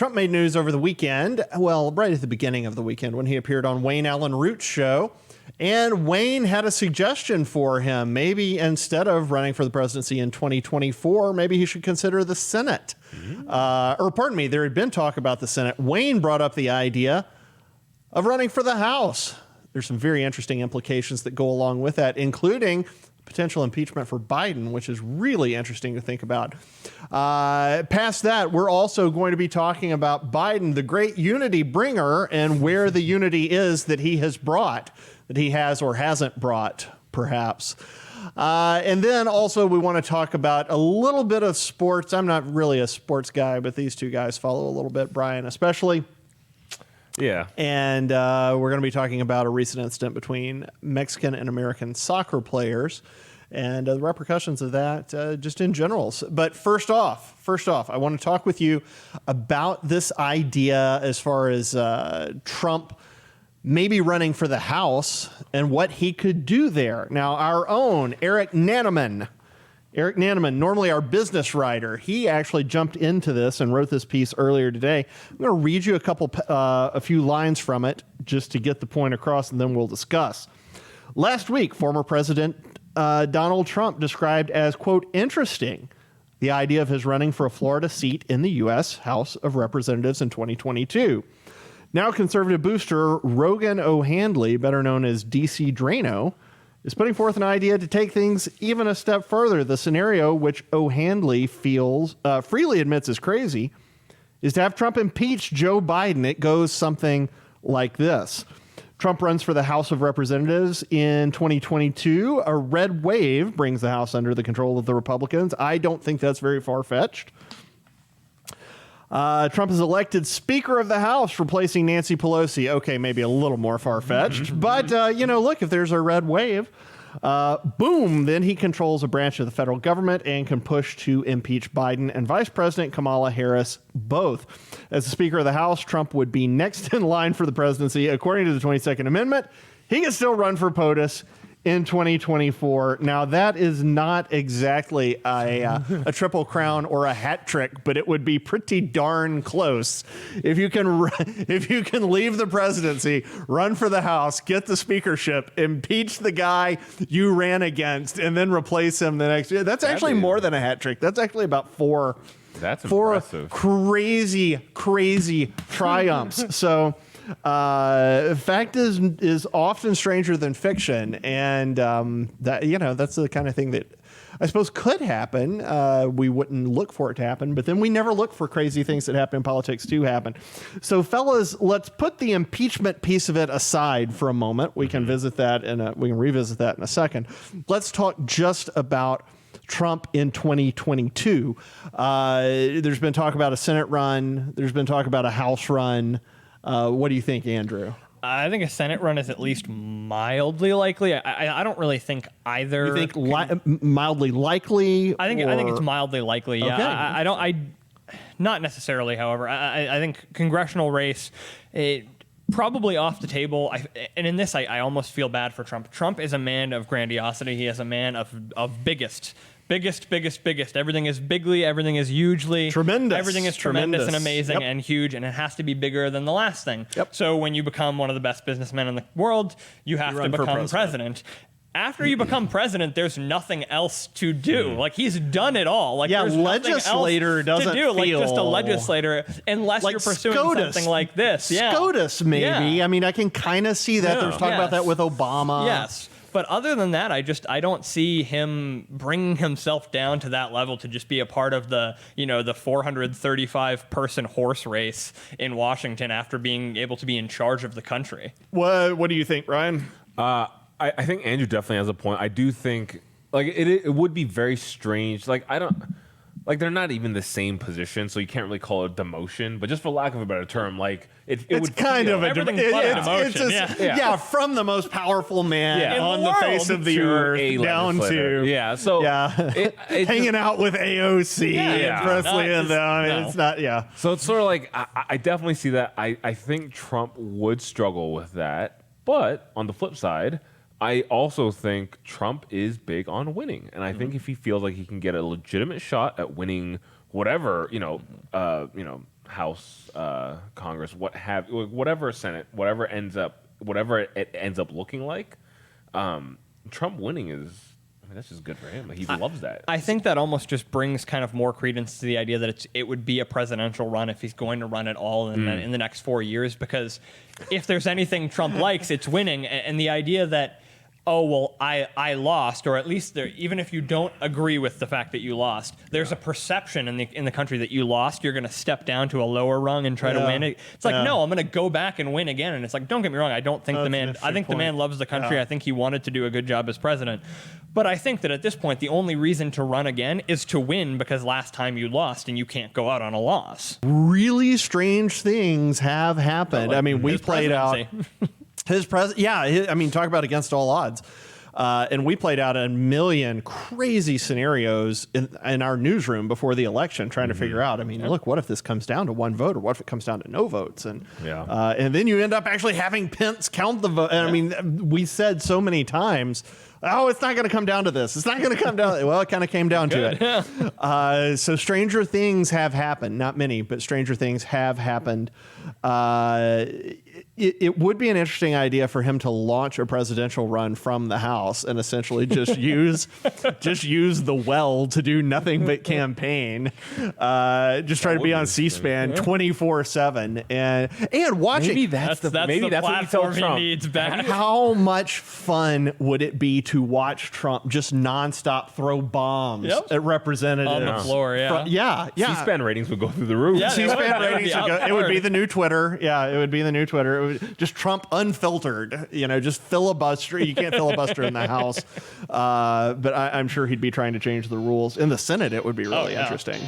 Trump made news over the weekend, well, right at the beginning of the weekend when he appeared on Wayne Allen Root's show. And Wayne had a suggestion for him. Maybe instead of running for the presidency in 2024, maybe he should consider the Senate. Or pardon me, there had been talk about the Senate. Wayne brought up the idea of running for the House. There's some very interesting implications that go along with that, including potential impeachment for Biden, which is really interesting to think about. Past that, we're also going to be talking about Biden, the great unity bringer, and where the unity is that he has brought, that he has or hasn't brought, perhaps. And then also we want to talk about a little bit of sports. I'm not really a sports guy, but these two guys follow a little bit, Brian especially. Yeah. And we're going to be talking about a recent incident between Mexican and American soccer players and the repercussions of that just in general. But first off, I want to talk with you about this idea as far as Trump maybe running for the House and what he could do there. Now, our own Eric Nanneman, normally our business writer, he actually jumped into this and wrote this piece earlier today. I'm going to read you a few lines from it just to get the point across, and then we'll discuss. Last week, former President Donald Trump described as, quote, interesting the idea of his running for a Florida seat in the U.S. House of Representatives in 2022. Now conservative booster Rogan O'Handley, better known as DC Drano, is putting forth an idea to take things even a step further. The scenario, which O'Handley freely admits is crazy, is to have Trump impeach Joe Biden. It goes something like this. Trump runs for the House of Representatives in 2022. A red wave brings the House under the control of the Republicans. I don't think that's very far-fetched. Trump is elected Speaker of the House, replacing Nancy Pelosi. Okay, maybe a little more far-fetched, but, look, if there's a red wave, boom, then he controls a branch of the federal government and can push to impeach Biden and Vice President Kamala Harris both. As the Speaker of the House, Trump would be next in line for the presidency. According to the 22nd Amendment, he can still run for POTUS in 2024. Now, that is not exactly a triple crown or a hat trick, but it would be pretty darn close. If you can leave the presidency, run for the House, get the speakership, impeach the guy you ran against, and then replace him the next year. That's actually more than a hat trick. That's actually about four crazy triumphs. So fact is often stranger than fiction, and that's the kind of thing that I suppose could happen. We wouldn't look for it to happen, but then we never look for crazy things that happen in politics to happen. So, fellas, let's put the impeachment piece of it aside for a moment. We can revisit that in a second. Let's talk just about Trump in 2022. There's been talk about a Senate run. There's been talk about a House run. What do you think, Andrew? I think a Senate run is at least mildly likely. I don't really think either. You think mildly likely? I think it's mildly likely. Yeah. Okay. I don't. Not necessarily. However, I think congressional race. Probably off the table. And in this, I almost feel bad for Trump. Trump is a man of grandiosity. He is a man of biggest. Everything is bigly. Everything is hugely. Tremendous. Everything is tremendous and amazing and huge, and it has to be bigger than the last thing. Yep. So when you become one of the best businessmen in the world, you have to become president. After you become president, there's nothing else to do. Like, he's done it all. Like, there's legislator nothing else doesn't to do. feel Like, just a legislator, unless like you're pursuing SCOTUS. something like this. Yeah. SCOTUS, maybe. Yeah. I mean, I can kind of see that. There's talk about that with Obama. Yes. But other than that, I don't see him bringing himself down to that level to just be a part of the 435 person horse race in Washington after being able to be in charge of the country. What do you think, Ryan? I think Andrew definitely has a point. I do think it would be very strange. They're not even the same position, so you can't really call it demotion. But just for lack of a better term, it's would kind of a demotion. From the most powerful man on the face of the earth down to hanging out with AOC and Presley and them. It's not So it's sort of like I definitely see that. I think Trump would struggle with that, but on the flip side, I also think Trump is big on winning, and I think if he feels like he can get a legitimate shot at winning whatever House, Congress, whatever Senate, whatever it ends up looking like, Trump winning that's just good for him. He loves that. I think that almost just brings kind of more credence to the idea that it would be a presidential run if he's going to run at all in the next 4 years, because if there's anything Trump likes, it's winning. And the idea that, oh, well, I lost, or at least even if you don't agree with the fact that you lost, there's a perception in the country that you lost. You're going to step down to a lower rung and try to win it. It's like, no, I'm going to go back and win again. And it's like, don't get me wrong, I don't think the man loves the country. I think he wanted to do a good job as president. But I think that at this point, the only reason to run again is to win, because last time you lost and you can't go out on a loss. Really strange things have happened. I mean, we played out his I mean, talk about against all odds. And we played out a million crazy scenarios in our newsroom before the election, trying to figure out, I mean, look, what if this comes down to one vote, or what if it comes down to no votes? And then you end up actually having Pence count the vote. And I mean, we said so many times, oh, it's not going to come down to this. It's not going to come down. Well, it kind of came down to it. So stranger things have happened. Not many, but stranger things have happened. It would be an interesting idea for him to launch a presidential run from the House and essentially just use the well to do nothing but campaign. Just try to be on C-SPAN 24/7 and watching. Maybe that's the platform he needs back. How much fun would it be to watch Trump just nonstop throw bombs at representatives on the floor? Yeah. C-SPAN ratings would go through the roof. Yeah, C-SPAN ratings would go. It would be the new Twitter. Yeah, it would be the new Twitter. It would just Trump unfiltered. Just filibuster. You can't filibuster in the House, but I'm sure he'd be trying to change the rules in the Senate. It would be really interesting.